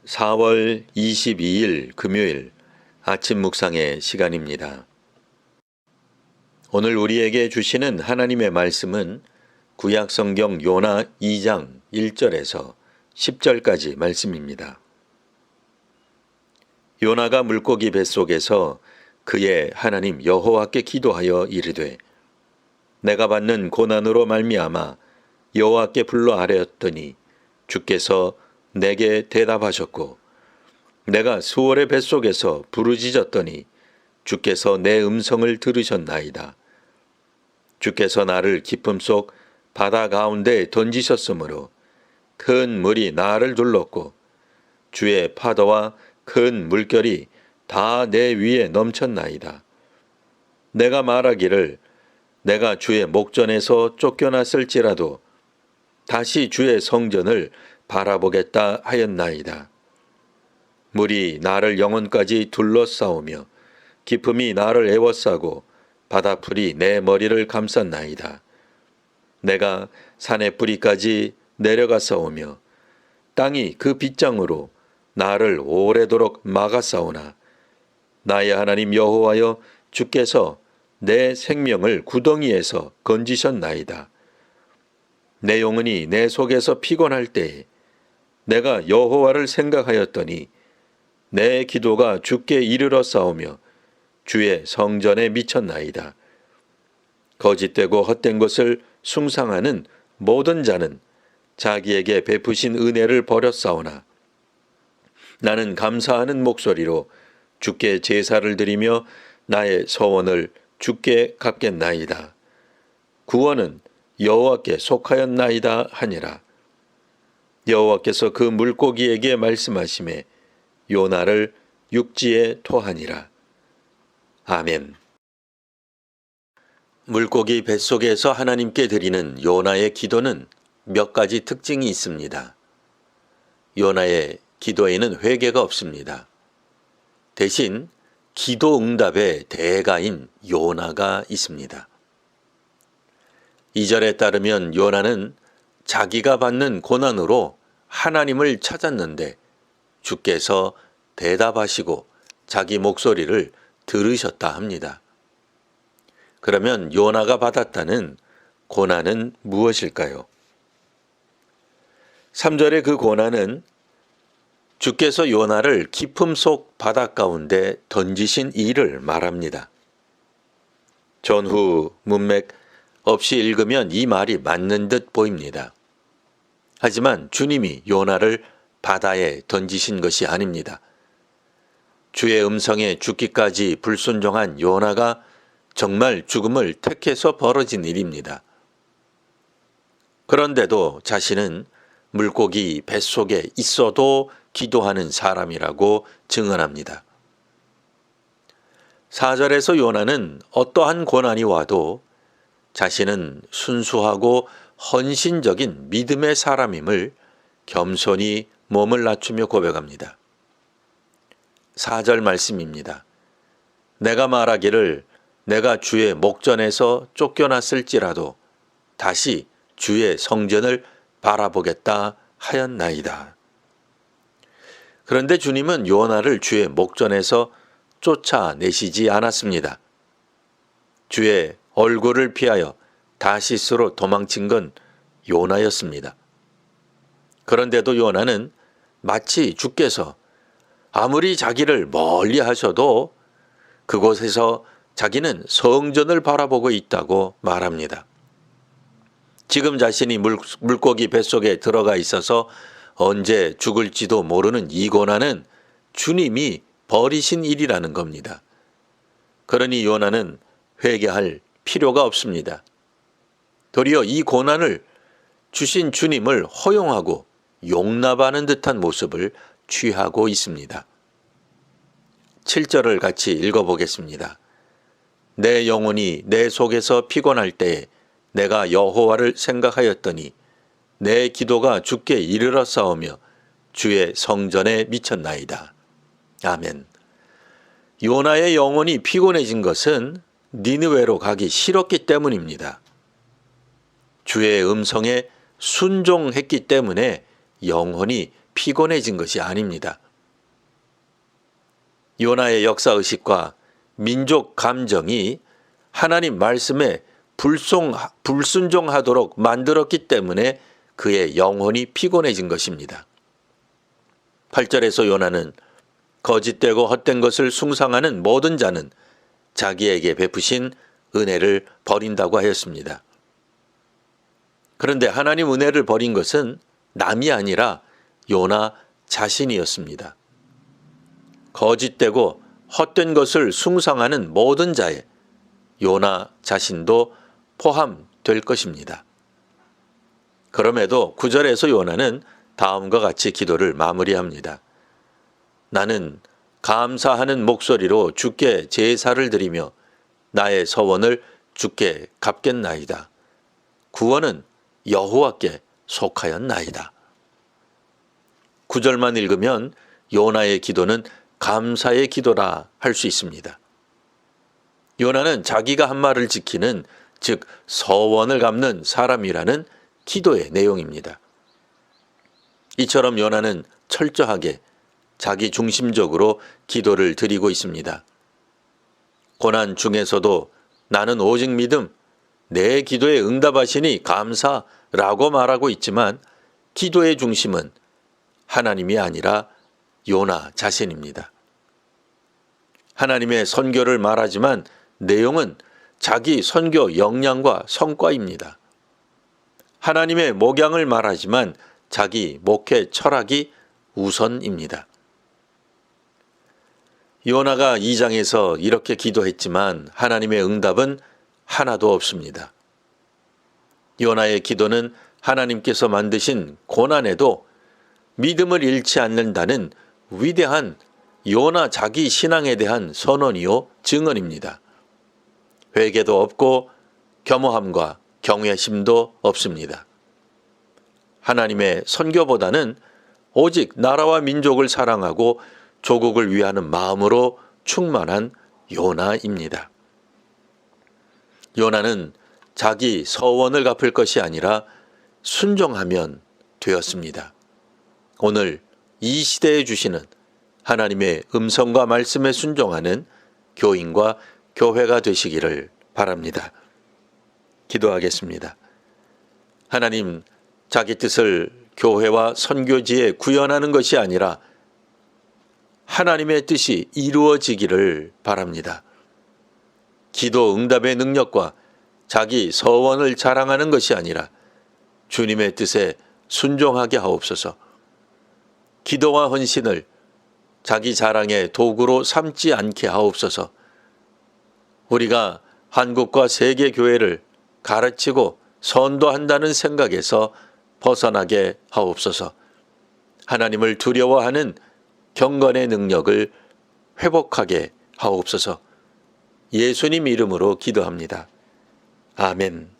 4월 22일 금요일 아침 묵상의 시간입니다. 오늘 우리에게 주시는 하나님의 말씀은 구약성경 요나 2장 1절에서 10절까지 말씀입니다. 요나가 물고기 뱃속에서 그의 하나님 여호와께 기도하여 이르되 내가 받는 고난으로 말미암아 여호와께 불러 아뢰었더니 주께서 내게 대답하셨고 내가 수월의 뱃속에서 부르짖었더니 주께서 내 음성을 들으셨나이다. 주께서 나를 깊음 속 바다 가운데 던지셨으므로 큰 물이 나를 둘렀고 주의 파도와 큰 물결이 다 내 위에 넘쳤나이다. 내가 말하기를 내가 주의 목전에서 쫓겨났을지라도 다시 주의 성전을 바라보겠다 하였나이다. 물이 나를 영혼까지 둘러싸우며 깊음이 나를 에워싸고 바다풀이 내 머리를 감쌌나이다. 내가 산의 뿌리까지 내려가싸우며 땅이 그 빗장으로 나를 오래도록 막아싸우나 나의 하나님 여호와여 주께서 내 생명을 구덩이에서 건지셨나이다. 내 영혼이 내 속에서 피곤할 때에 내가 여호와를 생각하였더니 내 기도가 주께 이르러 싸우며 주의 성전에 미쳤나이다. 거짓되고 헛된 것을 숭상하는 모든 자는 자기에게 베푸신 은혜를 버렸사오나 나는 감사하는 목소리로 주께 제사를 드리며 나의 소원을 주께 갚겠나이다. 구원은 여호와께 속하였나이다 하니라. 여호와께서 그 물고기에게 말씀하시매 요나를 육지에 토하니라. 아멘. 물고기 뱃속에서 하나님께 드리는 요나의 기도는 몇 가지 특징이 있습니다. 요나의 기도에는 회개가 없습니다. 대신 기도 응답의 대가인 요나가 있습니다. 2절에 따르면 요나는 자기가 받는 고난으로 하나님을 찾았는데 주께서 대답하시고 자기 목소리를 들으셨다 합니다. 그러면 요나가 받았다는 고난은 무엇일까요? 3절의 그 고난은 주께서 요나를 깊음 속 바다 가운데 던지신 일을 말합니다. 전후 문맥 없이 읽으면 이 말이 맞는 듯 보입니다. 하지만 주님이 요나를 바다에 던지신 것이 아닙니다. 주의 음성에 죽기까지 불순종한 요나가 정말 죽음을 택해서 벌어진 일입니다. 그런데도 자신은 물고기 뱃속에 있어도 기도하는 사람이라고 증언합니다. 4절에서 요나는 어떠한 고난이 와도 자신은 순수하고 헌신적인 믿음의 사람임을 겸손히 몸을 낮추며 고백합니다. 4절 말씀입니다. 내가 말하기를 내가 주의 목전에서 쫓겨났을지라도 다시 주의 성전을 바라보겠다 하였나이다. 그런데 주님은 요나를 주의 목전에서 쫓아내시지 않았습니다. 주의 얼굴을 피하여 다시스로 도망친 건 요나였습니다. 그런데도 요나는 마치 주께서 아무리 자기를 멀리 하셔도 그곳에서 자기는 성전을 바라보고 있다고 말합니다. 지금 자신이 물고기 뱃속에 들어가 있어서 언제 죽을지도 모르는 이 고난은 주님이 버리신 일이라는 겁니다. 그러니 요나는 회개할 필요가 없습니다. 도리어 이 고난을 주신 주님을 허용하고 용납하는 듯한 모습을 취하고 있습니다. 7절을 같이 읽어보겠습니다. 내 영혼이 내 속에서 피곤할 때에 내가 여호와를 생각하였더니 내 기도가 주께 이르러 싸우며 주의 성전에 미쳤나이다. 아멘. 요나의 영혼이 피곤해진 것은 니느웨로 가기 싫었기 때문입니다. 주의 음성에 순종했기 때문에 영혼이 피곤해진 것이 아닙니다. 요나의 역사의식과 민족 감정이 하나님 말씀에 불순종하도록 만들었기 때문에 그의 영혼이 피곤해진 것입니다. 8절에서 요나는 거짓되고 헛된 것을 숭상하는 모든 자는 자기에게 베푸신 은혜를 버린다고 하였습니다. 그런데 하나님 은혜를 버린 것은 남이 아니라 요나 자신이었습니다. 거짓되고 헛된 것을 숭상하는 모든 자에 요나 자신도 포함될 것입니다. 그럼에도 9절에서 요나는 다음과 같이 기도를 마무리합니다. 나는 감사하는 목소리로 주께 제사를 드리며 나의 서원을 주께 갚겠나이다. 구원은 여호와께 속하였나이다. 9절만 읽으면 요나의 기도는 감사의 기도라 할 수 있습니다. 요나는 자기가 한 말을 지키는, 즉 서원을 갚는 사람이라는 기도의 내용입니다. 이처럼 요나는 철저하게 자기 중심적으로 기도를 드리고 있습니다. 고난 중에서도 나는 오직 믿음, 내 기도에 응답하시니 감사라고 말하고 있지만 기도의 중심은 하나님이 아니라 요나 자신입니다. 하나님의 선교를 말하지만 내용은 자기 선교 역량과 성과입니다. 하나님의 목양을 말하지만 자기 목회 철학이 우선입니다. 요나가 2장에서 이렇게 기도했지만 하나님의 응답은 하나도 없습니다. 요나의 기도는 하나님께서 만드신 고난에도 믿음을 잃지 않는다는 위대한 요나 자기 신앙에 대한 선언이요 증언입니다. 회개도 없고 겸허함과 경외심도 없습니다. 하나님의 선교보다는 오직 나라와 민족을 사랑하고 조국을 위하는 마음으로 충만한 요나입니다. 요나는 자기 서원을 갚을 것이 아니라 순종하면 되었습니다. 오늘 이 시대에 주시는 하나님의 음성과 말씀에 순종하는 교인과 교회가 되시기를 바랍니다. 기도하겠습니다. 하나님, 자기 뜻을 교회와 선교지에 구현하는 것이 아니라 하나님의 뜻이 이루어지기를 바랍니다. 기도 응답의 능력과 자기 서원을 자랑하는 것이 아니라 주님의 뜻에 순종하게 하옵소서. 기도와 헌신을 자기 자랑의 도구로 삼지 않게 하옵소서. 우리가 한국과 세계 교회를 가르치고 선도한다는 생각에서 벗어나게 하옵소서. 하나님을 두려워하는 경건의 능력을 회복하게 하옵소서. 예수님 이름으로 기도합니다. 아멘.